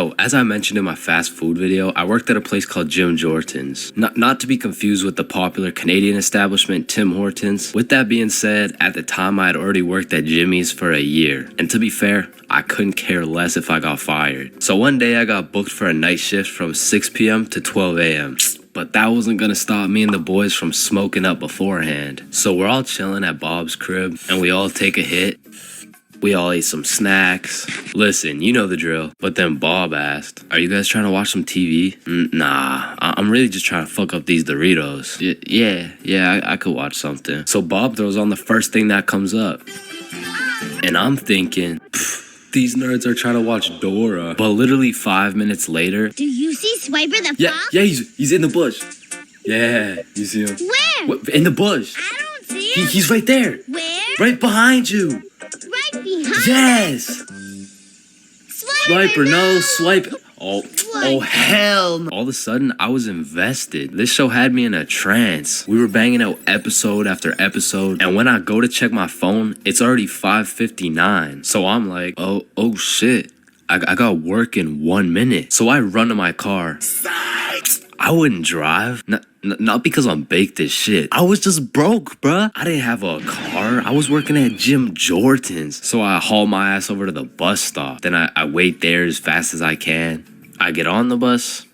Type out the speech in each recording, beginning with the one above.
Oh, as I mentioned in my fast food video, I worked at a place called Jim Jordan's. Not to be confused with the popular Canadian establishment Tim Hortons. With that being said, at the time I had already worked at Jimmy's for a year. And to be fair, I couldn't care less if I got fired. So one day I got booked for a night shift from 6 p.m. to 12 a.m. But that wasn't gonna stop me and the boys from smoking up beforehand. So we're all chilling at Bob's crib and we all take a hit. We all ate some snacks. Listen, you know the drill. But then Bob asked, "Are you guys trying to watch some TV?" Nah, I'm really just trying to fuck up these Doritos. Yeah, I could watch something. So Bob throws on the first thing that comes up. And I'm thinking, these nerds are trying to watch Dora. But literally 5 minutes later... Do you see Swiper the fox? Yeah, he's in the bush. Yeah, you see him? Where? In the bush. I don't see him. He's right there. Where? Right behind you. Right behind. Yes. Swiper, no, swipe. Oh, hell no. All of a sudden, I was invested. This show had me in a trance. We were banging out episode after episode. And when I go to check my phone, it's already 5:59. So I'm like, oh shit. I got work in 1 minute. So I run to my car. I wouldn't drive. Not because I'm baked as shit. I was just broke, bruh. I didn't have a car. I was working at Jim Jordan's. So I haul my ass over to the bus stop. Then I wait there as fast as I can. I get on the bus.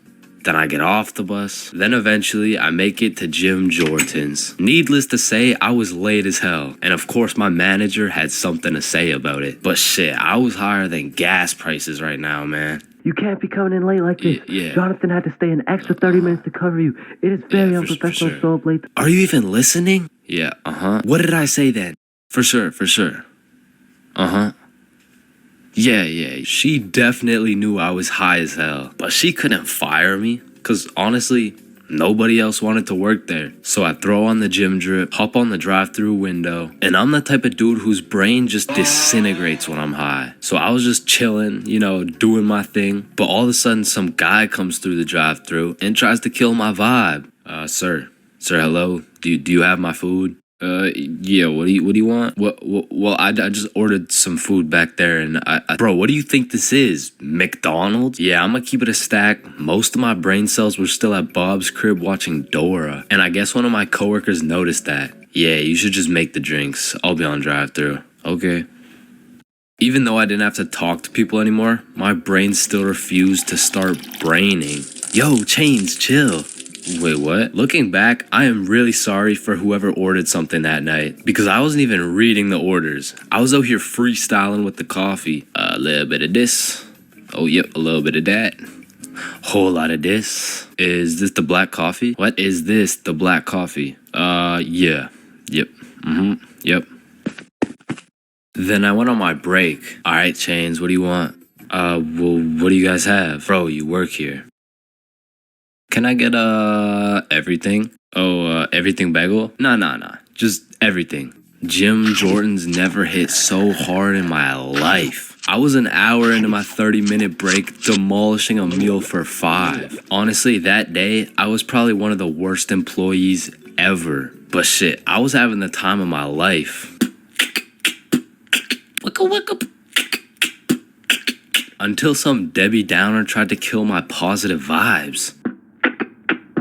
Then I get off the bus. Then eventually I make it to Jim Jordan's. Needless to say, I was late as hell. And of course my manager had something to say about it. But shit, I was higher than gas prices right now, man. You can't be coming in late like this. Yeah. Jonathan had to stay an extra 30 minutes to cover you. It is very unprofessional to show up late. Are you even listening? Yeah, What did I say then? For sure. Yeah. She definitely knew I was high as hell. But she couldn't fire me. Cause honestly, nobody else wanted to work there. So I throw on the gym drip, hop on the drive-thru window, and I'm the type of dude whose brain just disintegrates when I'm high. So I was just chilling, doing my thing. But all of a sudden, some guy comes through the drive-thru and tries to kill my vibe. Sir, hello? Do you have my food? Yeah, what do you want? Well, I just ordered some food back there and Bro, what do you think this is? McDonald's? Yeah, I'm gonna keep it a stack. Most of my brain cells were still at Bob's crib watching Dora. And I guess one of my coworkers noticed that. Yeah, you should just make the drinks. I'll be on drive-thru. Okay. Even though I didn't have to talk to people anymore, my brain still refused to start braining. Yo, Chains, chill. Wait, what? Looking back, I am really sorry for whoever ordered something that night because I wasn't even reading the orders. I was out here freestyling with the coffee. A little bit of this. Oh, yep, a little bit of that. Whole lot of this. Is this the black coffee? What is this, the black coffee? Yeah. Yep. Yep. Then I went on my break. All right, Chains, what do you want? Well, what do you guys have? Bro, you work here. Can I get, everything? Oh, everything bagel? Nah. Just everything. Jim Jordan's never hit so hard in my life. I was an hour into my 30-minute break demolishing a meal for 5. Honestly, that day, I was probably one of the worst employees ever. But shit, I was having the time of my life. Wicka. Until some Debbie Downer tried to kill my positive vibes.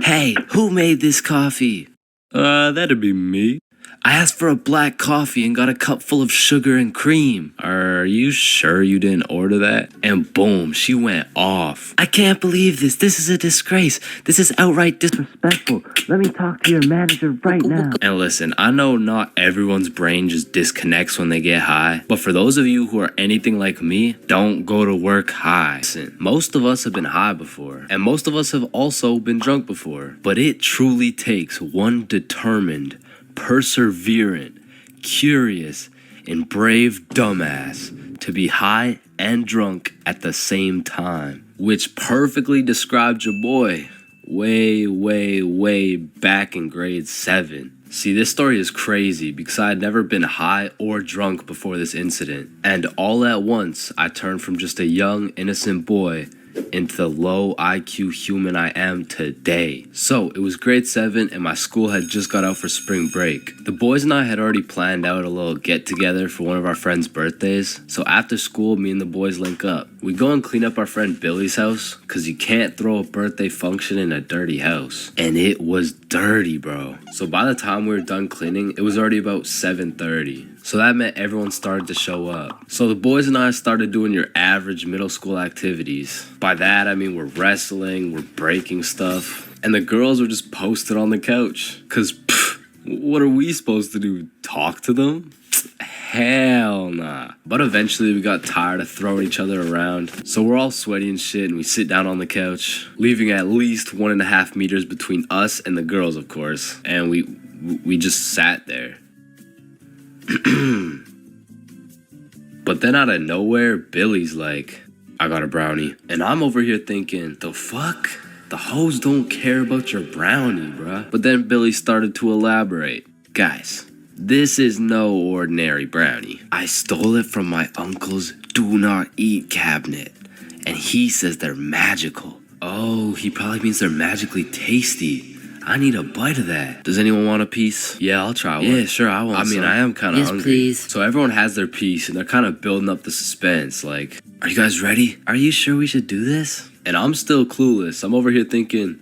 Hey, who made this coffee? That'd be me. I asked for a black coffee and got a cup full of sugar and cream. Are you sure you didn't order that? And boom, she went off. I can't believe this. This is a disgrace. This is outright disrespectful. Let me talk to your manager right now. And listen, I know not everyone's brain just disconnects when they get high, but for those of you who are anything like me, don't go to work high. Listen, most of us have been high before, and most of us have also been drunk before, but it truly takes one determined, perseverant, curious, and brave dumbass to be high and drunk at the same time, which perfectly describes your boy way back in grade 7. See, this story is crazy because I had never been high or drunk before this incident, and all at once I turned from just a young, innocent boy into the low IQ human I am today. So it was grade 7 and my school had just got out for spring break. The boys and I had already planned out a little get together for one of our friends' birthdays. So after school, me and the boys link up. We go and clean up our friend Billy's house, cause you can't throw a birthday function in a dirty house. And it was dirty, bro. So by the time we were done cleaning, it was already about 7:30. So that meant everyone started to show up. So the boys and I started doing your average middle school activities. By that, I mean we're wrestling, we're breaking stuff, and the girls were just posted on the couch. Cause what are we supposed to do? Talk to them? Hell nah. But eventually we got tired of throwing each other around. So we're all sweaty and shit and we sit down on the couch, leaving at least 1.5 meters between us and the girls, of course. And we just sat there. But then out of nowhere, Billy's like, I got a brownie. And I'm over here thinking, the fuck? The hoes don't care about your brownie, bruh. But then Billy started to elaborate. Guys, this is no ordinary brownie. I stole it from my uncle's do not eat cabinet. And he says they're magical. Oh, he probably means they're magically tasty. I need a bite of that. Does anyone want a piece? Yeah, I'll try one. Yeah, sure, I want some. I mean, I am kind of hungry. Please. So everyone has their piece, and they're kind of building up the suspense. Like, are you guys ready? Are you sure we should do this? And I'm still clueless. I'm over here thinking,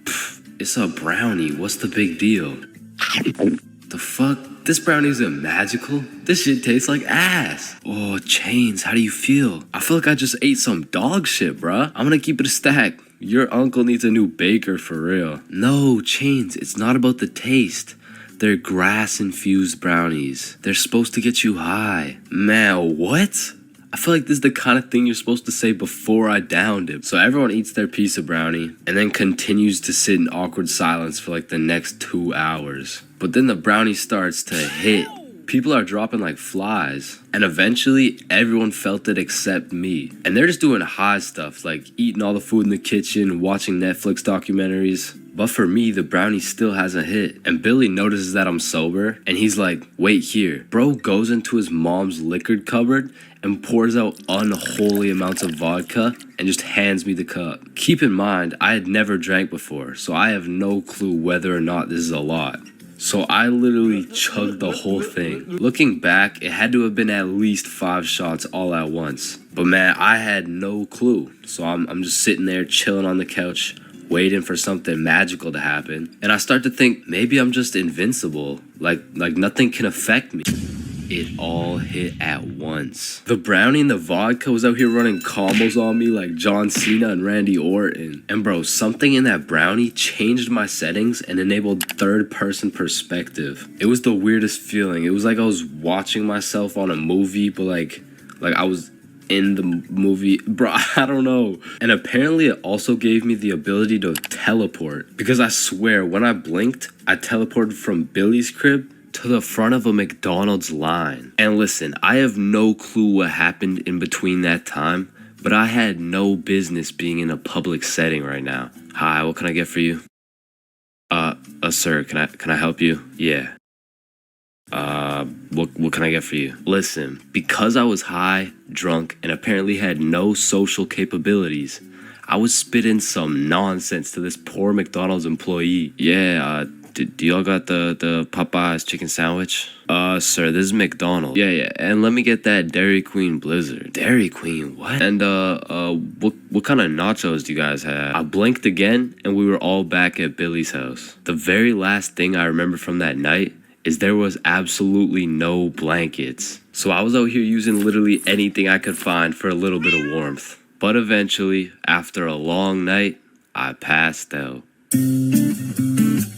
it's a brownie. What's the big deal? The fuck? This brownie isn't magical. This shit tastes like ass. Oh, Chains, how do you feel? I feel like I just ate some dog shit, bruh. I'm gonna keep it a stack. Your uncle needs a new baker for real. No, Chains, it's not about the taste. They're grass-infused brownies. They're supposed to get you high. Man, what? I feel like this is the kind of thing you're supposed to say before I downed it. So everyone eats their piece of brownie and then continues to sit in awkward silence for like the next 2 hours. But then the brownie starts to hit. People are dropping like flies. And eventually, everyone felt it except me. And they're just doing high stuff, like eating all the food in the kitchen, watching Netflix documentaries. But for me, the brownie still hasn't hit. And Billy notices that I'm sober, and he's like, wait here. Bro goes into his mom's liquor cupboard and pours out unholy amounts of vodka and just hands me the cup. Keep in mind, I had never drank before, so I have no clue whether or not this is a lot. So I literally chugged the whole thing. Looking back, it had to have been at least 5 shots all at once. But man, I had no clue. So I'm just sitting there chilling on the couch, waiting for something magical to happen. And I start to think, maybe I'm just invincible. Like nothing can affect me. It all hit at once. The brownie and the vodka was out here running combos on me like John Cena and Randy Orton. And bro, something in that brownie changed my settings and enabled third-person perspective. It was the weirdest feeling. It was like I was watching myself on a movie, but like I was in the movie. Bro, I don't know. And apparently it also gave me the ability to teleport. Because I swear, when I blinked, I teleported from Billy's crib to the front of a McDonald's line. And listen, I have no clue what happened in between that time, but I had no business being in a public setting right now. Hi, what can I get for you? Sir, can I help you? Yeah. What can I get for you? Listen, because I was high, drunk, and apparently had no social capabilities, I was spitting some nonsense to this poor McDonald's employee. Yeah, do y'all got the Popeyes chicken sandwich? Sir, this is McDonald's. Yeah, and let me get that Dairy Queen Blizzard. Dairy Queen, what? And, what kind of nachos do you guys have? I blinked again, and we were all back at Billy's house. The very last thing I remember from that night is there was absolutely no blankets. So I was out here using literally anything I could find for a little bit of warmth. But eventually, after a long night, I passed out.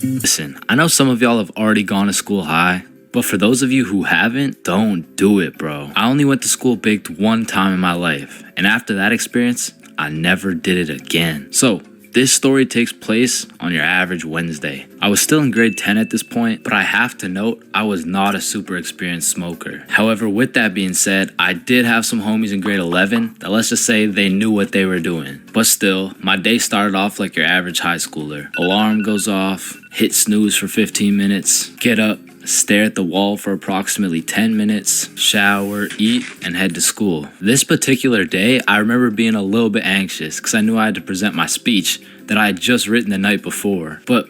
Listen, I know some of y'all have already gone to school high, but for those of you who haven't, don't do it, bro. I only went to school baked one time in my life, and after that experience, I never did it again. So, this story takes place on your average Wednesday. I was still in grade 10 at this point, but I have to note, I was not a super experienced smoker. However, with that being said, I did have some homies in grade 11 that, let's just say, they knew what they were doing. But still, my day started off like your average high schooler. Alarm goes off, hit snooze for 15 minutes, get up, stare at the wall for approximately 10 minutes, shower, eat, and head to school. This particular day, I remember being a little bit anxious because I knew I had to present my speech that I had just written the night before. But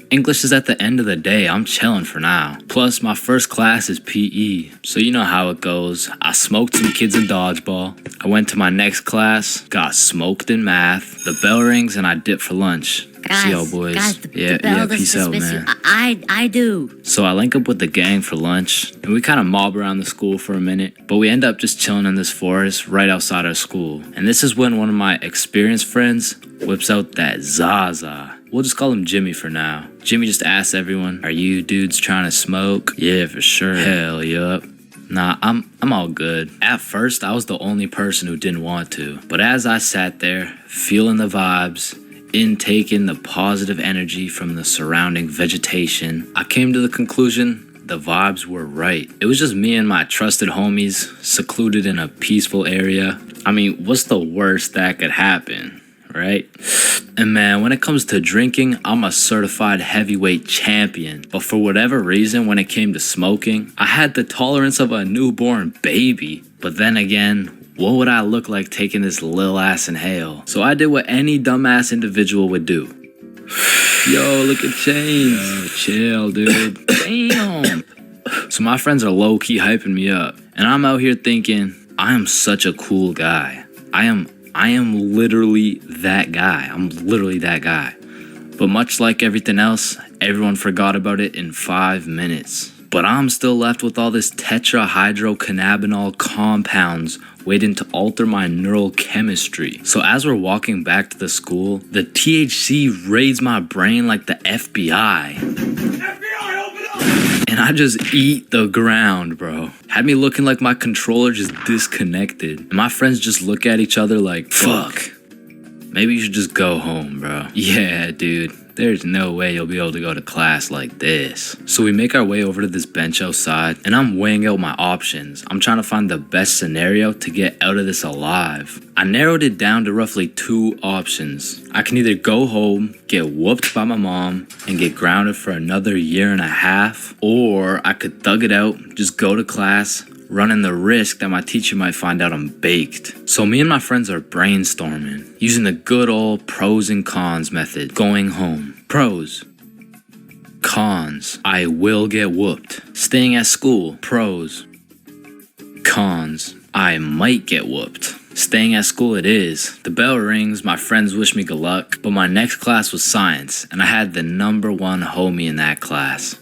English is at the end of the day. I'm chilling for now. Plus, my first class is PE, so you know how it goes. I smoked some kids in dodgeball. I went to my next class, got smoked in math. The bell rings and I dip for lunch. See y'all boys. Guys, yeah, peace out, man. I do. So I link up with the gang for lunch, and we kind of mob around the school for a minute, but we end up just chilling in this forest right outside our school. And this is when one of my experienced friends whips out that Zaza. We'll just call him Jimmy for now. Jimmy just asks everyone, "Are you dudes trying to smoke?" "Yeah, for sure." "Hell, yup." "Nah, I'm all good." At first, I was the only person who didn't want to, but as I sat there, feeling the vibes, intaking the positive energy from the surrounding vegetation, I came to the conclusion the vibes were right. It was just me and my trusted homies, secluded in a peaceful area. I mean, what's the worst that could happen, right? And man, when it comes to drinking, I'm a certified heavyweight champion. But for whatever reason, when it came to smoking, I had the tolerance of a newborn baby. But then again, what would I look like taking this lil ass inhale? So I did what any dumbass individual would do. Yo, look at Chains. Yo, chill, dude. Damn. So my friends are low-key hyping me up. And I'm out here thinking, I am such a cool guy. I am literally that guy. I'm literally that guy. But much like everything else, everyone forgot about it in 5 minutes. But I'm still left with all this tetrahydrocannabinol compounds waiting to alter my neural chemistry. So as we're walking back to the school, the THC raids my brain like the FBI. FBI, open up! And I just eat the ground, bro. Had me looking like my controller just disconnected. And my friends just look at each other like, fuck. Maybe you should just go home, bro. Yeah, dude. There's no way you'll be able to go to class like this. So we make our way over to this bench outside, and I'm weighing out my options. I'm trying to find the best scenario to get out of this alive. I narrowed it down to roughly 2 options. I can either go home, get whooped by my mom, and get grounded for another 1.5 years, or I could thug it out, just go to class, running the risk that my teacher might find out I'm baked. So me and my friends are brainstorming, using the good old pros and cons method. Going home. Pros. Cons. I will get whooped. Staying at school. Pros. Cons. I might get whooped. Staying at school it is. The bell rings, my friends wish me good luck, but my next class was science, and I had the #1 homie in that class.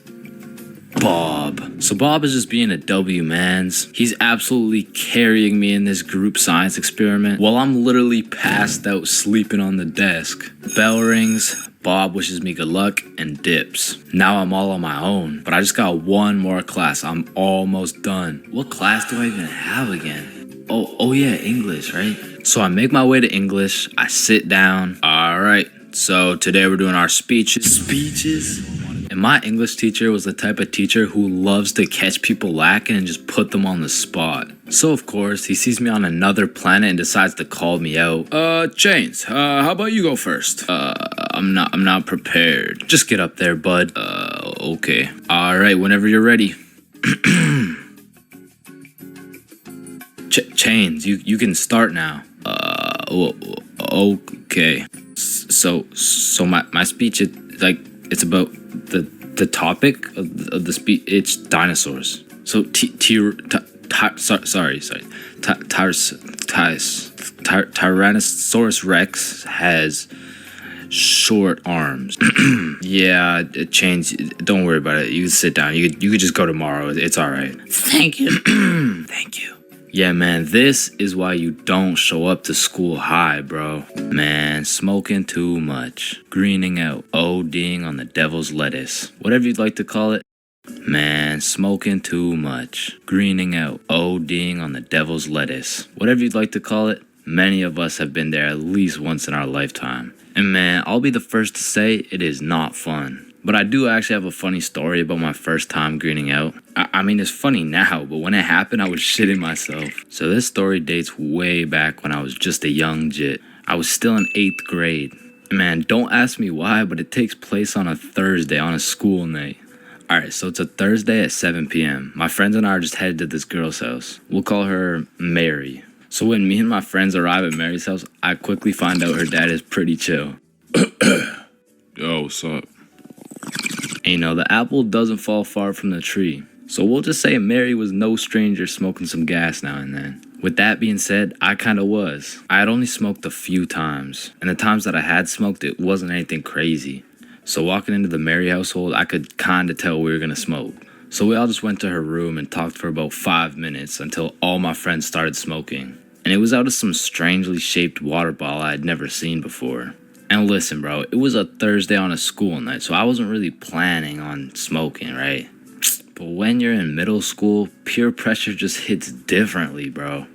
Bob. So Bob is just being a W, mans. He's absolutely carrying me in this group science experiment while I'm literally passed out sleeping on the desk. Bell rings, Bob wishes me good luck, and dips. Now I'm all on my own, but I just got 1 more class. I'm almost done. What class do I even have again? Oh yeah, English, right? So I make my way to English, I sit down. All right, so today we're doing our speeches? And my English teacher was the type of teacher who loves to catch people lacking and just put them on the spot. So of course, he sees me on another planet and decides to call me out. Chains, how about you go first? I'm not prepared. Just get up there, bud. Okay. All right, whenever you're ready. Chains, you can start now. Okay. So my speech is like, it's about the topic of the speech. It's dinosaurs. So Tyrannosaurus Rex has short arms. Yeah, Chains, don't worry about it. You can sit down. You could just go tomorrow. It's all right. Thank you. Thank you. Yeah, man, this is why you don't show up to school high, bro. Man, smoking too much, greening out, ODing on the devil's lettuce, whatever you'd like to call it. Man, smoking too much, greening out, ODing on the devil's lettuce, whatever you'd like to call it. Many of us have been there at least once in our lifetime. And man, I'll be the first to say it is not fun. But I do actually have a funny story about my first time greening out. I mean, it's funny now, but when it happened, I was shitting myself. So this story dates way back when I was just a young jit. I was still in 8th grade. Man, don't ask me why, but it takes place on a Thursday on a school night. Alright, so it's a Thursday at 7 p.m. My friends and I are just headed to this girl's house. We'll call her Mary. So when me and my friends arrive at Mary's house, I quickly find out her dad is pretty chill. Yo, what's up? And you know, the apple doesn't fall far from the tree. So we'll just say Mary was no stranger smoking some gas now and then. With that being said, I kinda was. I had only smoked a few times, and the times that I had smoked, it wasn't anything crazy. So walking into the Mary household, I could kinda tell we were gonna smoke. So we all just went to her room and talked for about 5 minutes until all my friends started smoking. And it was out of some strangely shaped water bottle I had never seen before. And listen, bro, it was a Thursday on a school night, so I wasn't really planning on smoking, right? But when you're in middle school, peer pressure just hits differently, bro.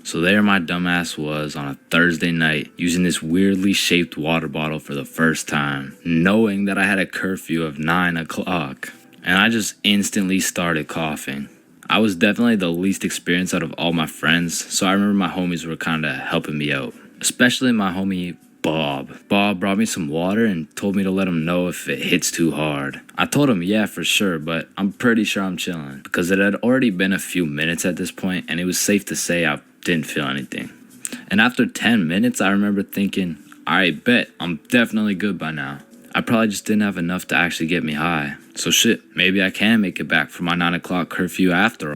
So there my dumbass was on a Thursday night using this weirdly shaped water bottle for the first time, knowing that I had a curfew of 9 o'clock. And I just instantly started coughing. I was definitely the least experienced out of all my friends, so I remember my homies were kinda helping me out. Especially my homie Bob. Bob brought me some water and told me to let him know if it hits too hard. I told him yeah for sure, but I'm pretty sure I'm chilling. Because it had already been a few minutes at this point, and it was safe to say I didn't feel anything. And after 10 minutes, I remember thinking, alright, bet, I'm definitely good by now. I probably just didn't have enough to actually get me high. So shit, maybe I can make it back for my 9 o'clock curfew after all.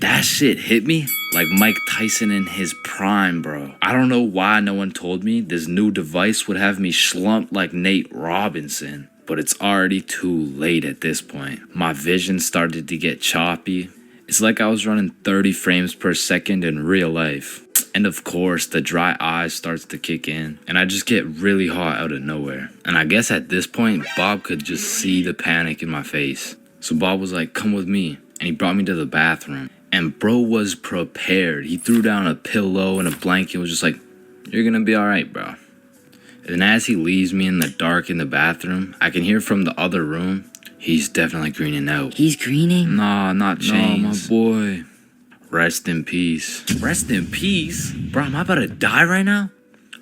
That shit hit me like Mike Tyson in his prime, bro. I don't know why no one told me this new device would have me slumped like Nate Robinson. But it's already too late at this point. My vision started to get choppy. It's like I was running 30 frames per second in real life. And of course, the dry eye starts to kick in, and I just get really hot out of nowhere. And I guess at this point, Bob could just see the panic in my face. So Bob was like, come with me, and he brought me to the bathroom. And bro was prepared. He threw down a pillow and a blanket and was just like, you're gonna be alright, bro. And as he leaves me in the dark in the bathroom, I can hear from the other room, he's definitely greening out. He's greening? Nah, not Chains. No, my boy. Rest in peace. Rest in peace? Bro, am I about to die right now?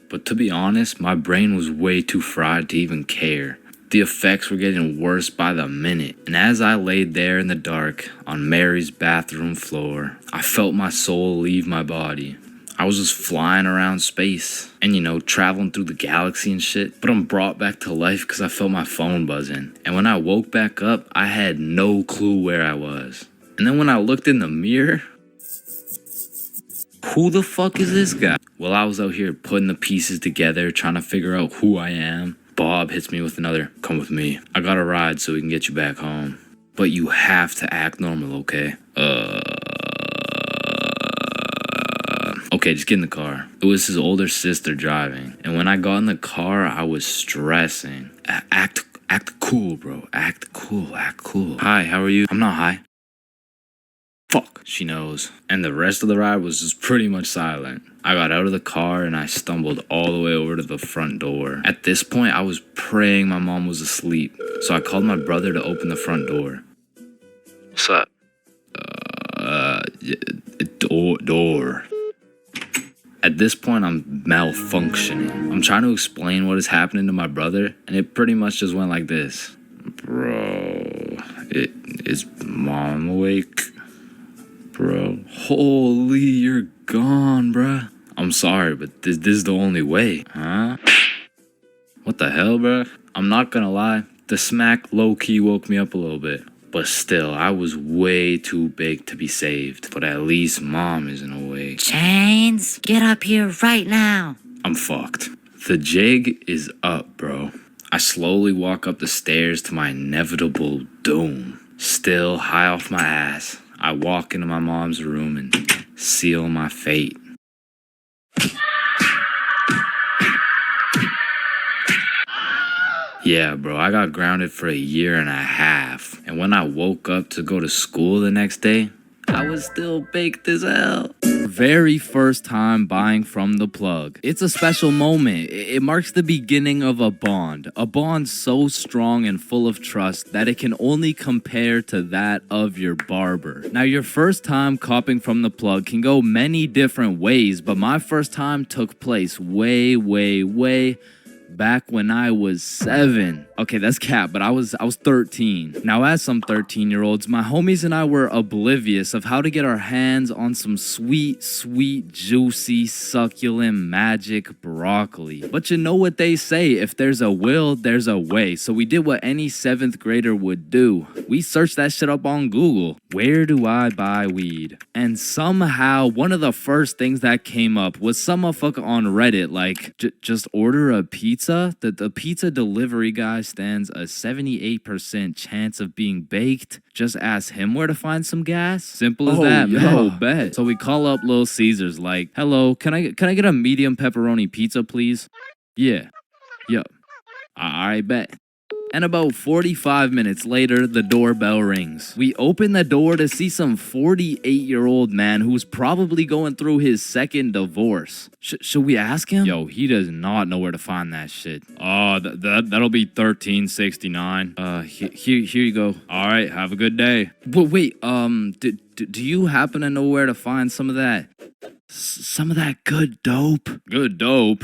But to be honest, my brain was way too fried to even care. The effects were getting worse by the minute. And as I laid there in the dark on Mary's bathroom floor, I felt my soul leave my body. I was just flying around space and, you know, traveling through the galaxy and shit. But I'm brought back to life because I felt my phone buzzing. And when I woke back up, I had no clue where I was. And then when I looked in the mirror, who the fuck is this guy? Well, I was out here putting the pieces together, trying to figure out who I am. Bob hits me with another, come with me. I got a ride so we can get you back home. But you have to act normal, okay? Okay, just get in the car. It was his older sister driving. And when I got in the car, I was stressing. Act cool, bro. Act cool. Hi, how are you? I'm not high. Fuck, she knows. And the rest of the ride was just pretty much silent. I got out of the car and I stumbled all the way over to the front door. At this point, I was praying my mom was asleep. So I called my brother to open the front door. What's up? Door. At this point, I'm malfunctioning. I'm trying to explain what is happening to my brother, and it pretty much just went like this. Bro, is mom awake? Bro, holy, you're gone, bruh. I'm sorry, but this is the only way, huh? What the hell, bruh? I'm not gonna lie, the smack low-key woke me up a little bit. But still, I was way too big to be saved. But at least mom isn't awake. Chains, get up here right now. I'm fucked. The jig is up, bro. I slowly walk up the stairs to my inevitable doom. Still high off my ass, I walk into my mom's room and seal my fate. Yeah, bro, I got grounded for 1.5 years. And when I woke up to go to school the next day, I was still baked as hell. Very first time buying from the plug. It's a special moment. It marks the beginning of a bond so strong and full of trust that it can only compare to that of your barber. Now, your first time copping from the plug can go many different ways, but my first time took place way back when I was 7. Okay, that's cap, but I was 13. Now, as some 13-year-olds, my homies and I were oblivious of how to get our hands on some sweet, juicy, succulent, magic broccoli. But you know what they say, if there's a will, there's a way. So we did what any 7th grader would do. We searched that shit up on Google. Where do I buy weed? And somehow, one of the first things that came up was some motherfucker on Reddit like, just order a pizza? The pizza delivery guy stands a 78% chance of being baked. Just ask him where to find some gas. Simple as that, man. Bet. So we call up Little Caesars like, hello, can I get a medium pepperoni pizza, please? Yeah. Yup. I bet. And about 45 minutes later, the doorbell rings. We open the door to see some 48-year-old man who's probably going through his 2nd divorce. Should we ask him? Yo, he does not know where to find that shit. Oh, that'll be $13.69. Here you go. All right, have a good day. But wait, do you happen to know where to find some of that? Some of that good dope? Good dope?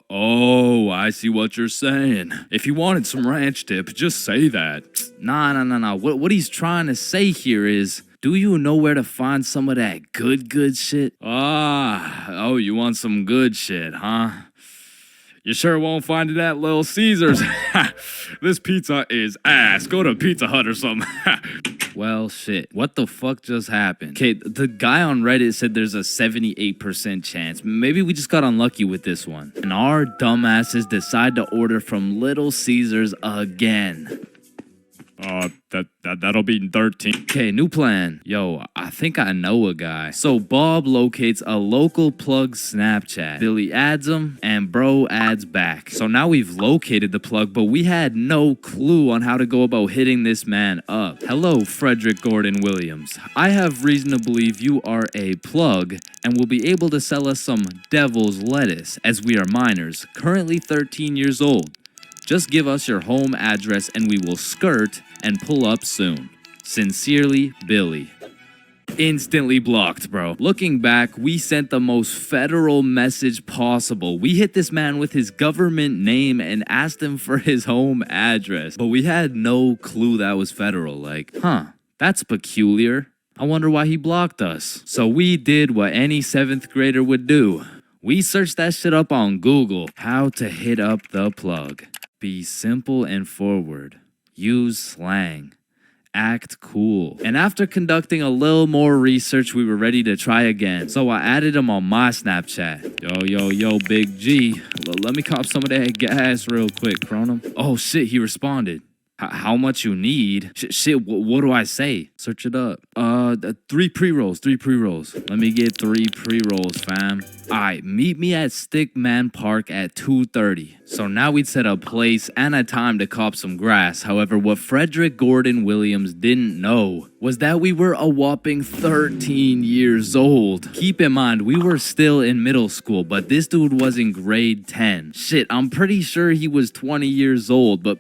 Oh, I see what you're saying. If you wanted some ranch dip, just say that. Nah. What he's trying to say here is, do you know where to find some of that good shit? Oh, you want some good shit, huh? You sure won't find it at Little Caesars. This pizza is ass. Go to Pizza Hut or something. Well, shit. What the fuck just happened? Okay, the guy on Reddit said there's a 78% chance. Maybe we just got unlucky with this one. And our dumbasses decide to order from Little Caesars again. That'll be 13. Okay, new plan. Yo, I think I know a guy. So Bob locates a local plug Snapchat. Billy adds him, and bro adds back. So now we've located the plug, but we had no clue on how to go about hitting this man up. Hello, Frederick Gordon Williams. I have reason to believe you are a plug and will be able to sell us some devil's lettuce, as we are minors, currently 13 years old. Just give us your home address and we will skirt and pull up soon. Sincerely, Billy. Instantly blocked, bro. Looking back, we sent the most federal message possible. We hit this man with his government name and asked him for his home address. But we had no clue that was federal. Like, that's peculiar. I wonder why he blocked us. So we did what any 7th grader would do. We searched that shit up on Google. How to hit up the plug. Be simple and forward. Use slang. Act cool. And after conducting a little more research, we were ready to try again. So I added him on my Snapchat. Yo, Big G. Let me cop some of that gas real quick, Cronum. Oh shit, he responded. How much you need? Shit, what do I say? Search it up. 3 pre-rolls. Let me get 3 pre-rolls, fam. Alright, meet me at Stickman Park at 2:30. So now we'd set a place and a time to cop some grass. However, what Frederick Gordon Williams didn't know was that we were a whopping 13 years old. Keep in mind, we were still in middle school, but this dude was in grade 10. Shit, I'm pretty sure he was 20 years old, but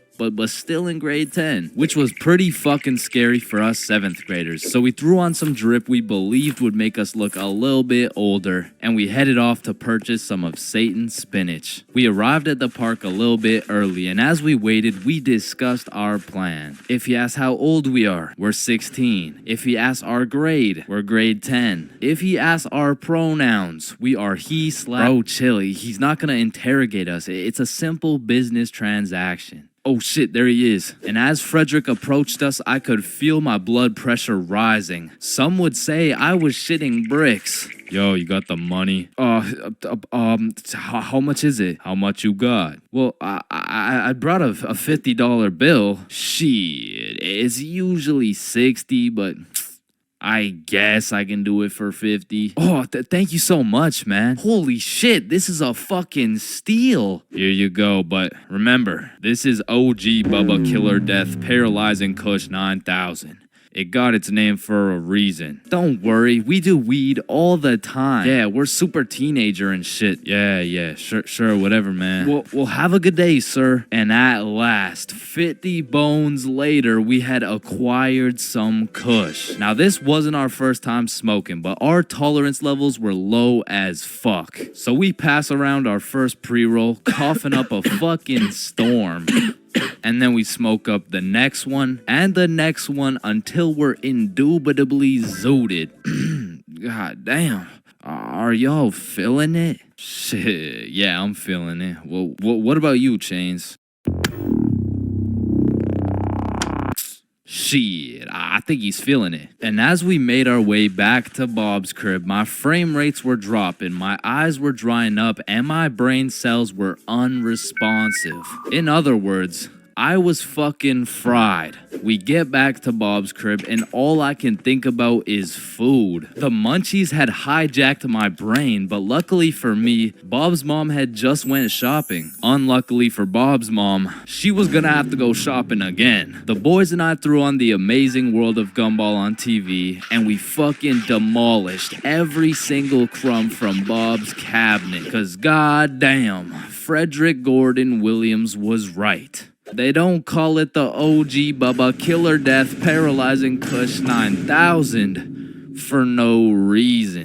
still in grade 10, which was pretty fucking scary for us 7th graders. So we threw on some drip we believed would make us look a little bit older, and we headed off to purchase some of Satan's spinach. We arrived at the park a little bit early, and as we waited, we discussed our plan. If he asks how old we are, we're 16. If he asks our grade, we're grade 10. If he asks our pronouns, we are he/. Bro, chill, he's not gonna interrogate us. It's a simple business transaction. Oh shit, there he is. And as Frederick approached us, I could feel my blood pressure rising. Some would say I was shitting bricks. Yo, you got the money? How much is it? How much you got? Well, I brought a $50 bill. Shit, it's usually 60, but I guess I can do it for 50. Oh, thank you so much, man. Holy shit, this is a fucking steal. Here you go, but remember, this is OG Bubba Killer Death Paralyzing Kush 9000. It got its name for a reason. Don't worry, we do weed all the time. Yeah, we're super teenager and shit. Yeah, sure, whatever, man. Well, have a good day, sir. And at last, 50 bones later, we had acquired some kush. Now, this wasn't our first time smoking, but our tolerance levels were low as fuck. So we pass around our first pre-roll, coughing up a fucking storm. And then we smoke up the next one and the next one until we're indubitably zooted. God damn. Are y'all feeling it? Shit, yeah, I'm feeling it. Well, what about you, Chains? Shit, I think he's feeling it. And as we made our way back to Bob's crib, my frame rates were dropping, my eyes were drying up, and my brain cells were unresponsive. In other words, I was fucking fried. We get back to Bob's crib and all I can think about is food. The munchies had hijacked my brain, but luckily for me, Bob's mom had just went shopping. Unluckily for Bob's mom, she was gonna have to go shopping again. The boys and I threw on The Amazing World of Gumball on TV and we fucking demolished every single crumb from Bob's cabinet. Cause goddamn, Frederick Gordon Williams was right. They don't call it the OG Bubba Killer Death Paralyzing Kush 9000 for no reason.